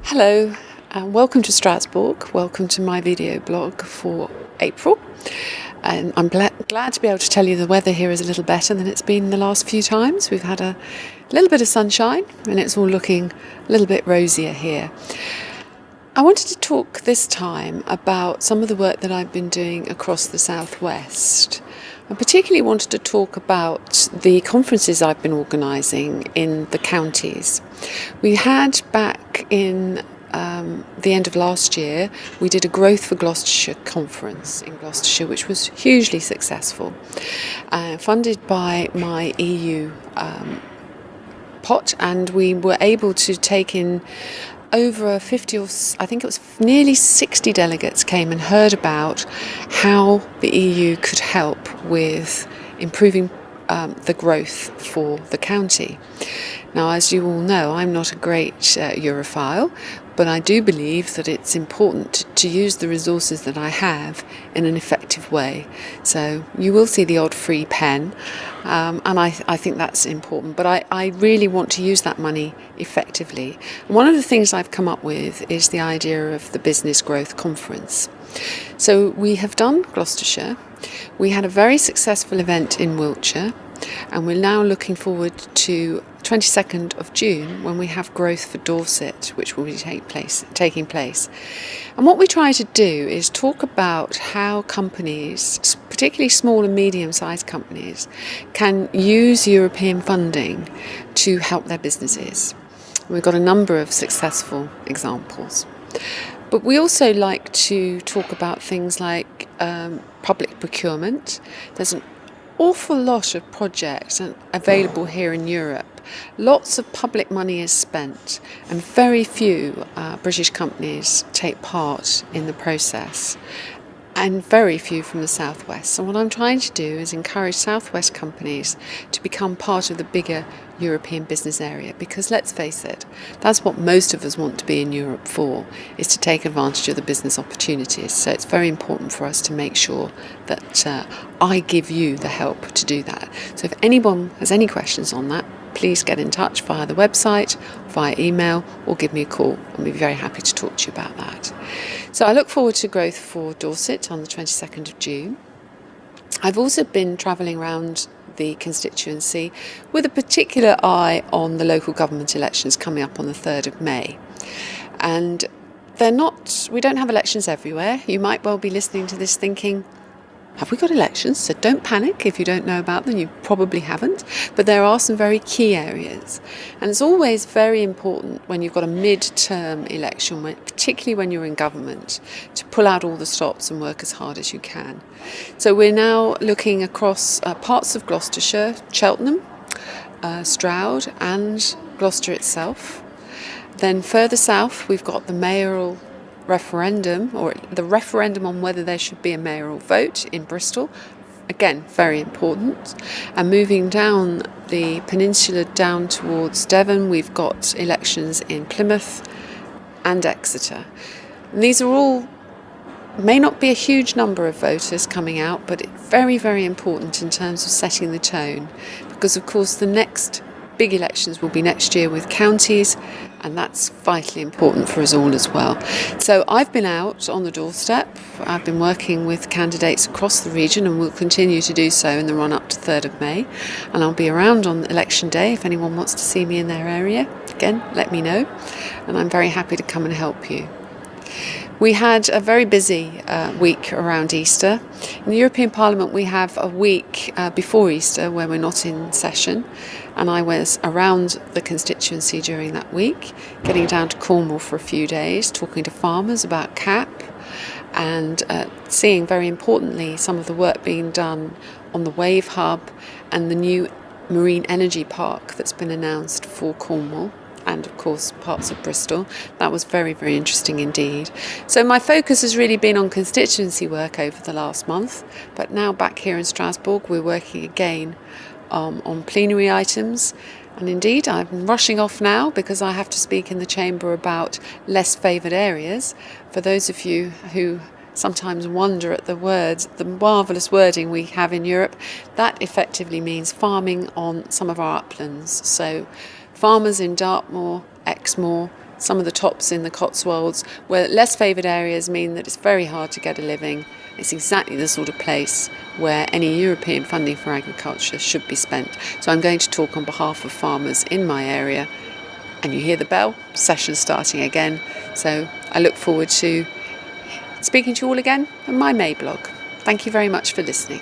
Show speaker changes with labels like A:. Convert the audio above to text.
A: Hello, and welcome to Strasbourg. Welcome to my video blog for April. And I'm glad to be able to tell you the weather here is a little better than it's been the last few times. We've had a little bit of sunshine and it's all looking a little bit rosier here. I wanted to talk this time about some of the work that I've been doing across the southwest. I particularly wanted to talk about the conferences I've been organising in the counties. We had back in the end of last year, we did a Growth for Gloucestershire conference in Gloucestershire, which was hugely successful, funded by my EU pot, and we were able to take in over 50 or I think it was nearly 60 delegates came and heard about how the EU could help with improving the growth for the county. Now, as you all know, I'm not a great Europhile, but I do believe that it's important to use the resources that I have in an effective way. So you will see the odd free pen, and I think that's important. But I really want to use that money effectively. One of the things I've come up with is the idea of the Business Growth Conference. So we have done Gloucestershire. We had a very successful event in Wiltshire, and we're now looking forward to 22nd of June when we have Growth for Dorset, which will be taking place. And what we try to do is talk about how companies, particularly small and medium-sized companies, can use European funding to help their businesses. We've got a number of successful examples. But we also like to talk about things like public procurement. There's an awful lot of projects available here in Europe. Lots of public money is spent and very few British companies take part in the process, and very few from the southwest. So what I'm trying to do is encourage southwest companies to become part of the bigger European business area, because let's face it, that's what most of us want to be in Europe for, is to take advantage of the business opportunities. So it's very important for us to make sure that I give you the help to do that. So if anyone has any questions on that, please get in touch via the website, via email, or give me a call. I'll be very happy to talk to you about that. So I look forward to Growth for Dorset on the 22nd of June. I've also been travelling around the constituency with a particular eye on the local government elections coming up on the 3rd of May. And we don't have elections everywhere. You might well be listening to this thinking, have we got elections? So don't panic if you don't know about them. You probably haven't. But there are some very key areas. And it's always very important when you've got a mid-term election, particularly when you're in government, to pull out all the stops and work as hard as you can. So we're now looking across parts of Gloucestershire, Cheltenham, Stroud and Gloucester itself. Then further south, we've got the mayoral referendum, or the referendum on whether there should be a mayoral vote in Bristol. Again, very important. And moving down the peninsula down towards Devon, we've got elections in Plymouth and Exeter. And these are all, may not be a huge number of voters coming out, but it's very, very important in terms of setting the tone, because of course the next big elections will be next year with counties, and that's vitally important for us all as well. So I've been out on the doorstep. I've been working with candidates across the region and will continue to do so in the run-up to 3rd of May. And I'll be around on election day if anyone wants to see me in their area. Again, let me know, and I'm very happy to come and help you. We had a very busy week around Easter. In the European Parliament, we have a week before Easter where we're not in session, and I was around the constituency during that week, getting down to Cornwall for a few days, talking to farmers about CAP, and seeing, very importantly, some of the work being done on the Wave Hub and the new marine energy park that's been announced for Cornwall, and of course parts of Bristol. That was very, very interesting indeed. So my focus has really been on constituency work over the last month, but now back here in Strasbourg we're working again on plenary items. And indeed I'm rushing off now because I have to speak in the chamber about less favoured areas. For those of you who sometimes wonder at the marvellous wording we have in Europe, that effectively means farming on some of our uplands. So farmers in Dartmoor, Exmoor, some of the tops in the Cotswolds, where less favoured areas mean that it's very hard to get a living. It's exactly the sort of place where any European funding for agriculture should be spent. So I'm going to talk on behalf of farmers in my area. And you hear the bell, session starting again. So I look forward to speaking to you all again on my May blog. Thank you very much for listening.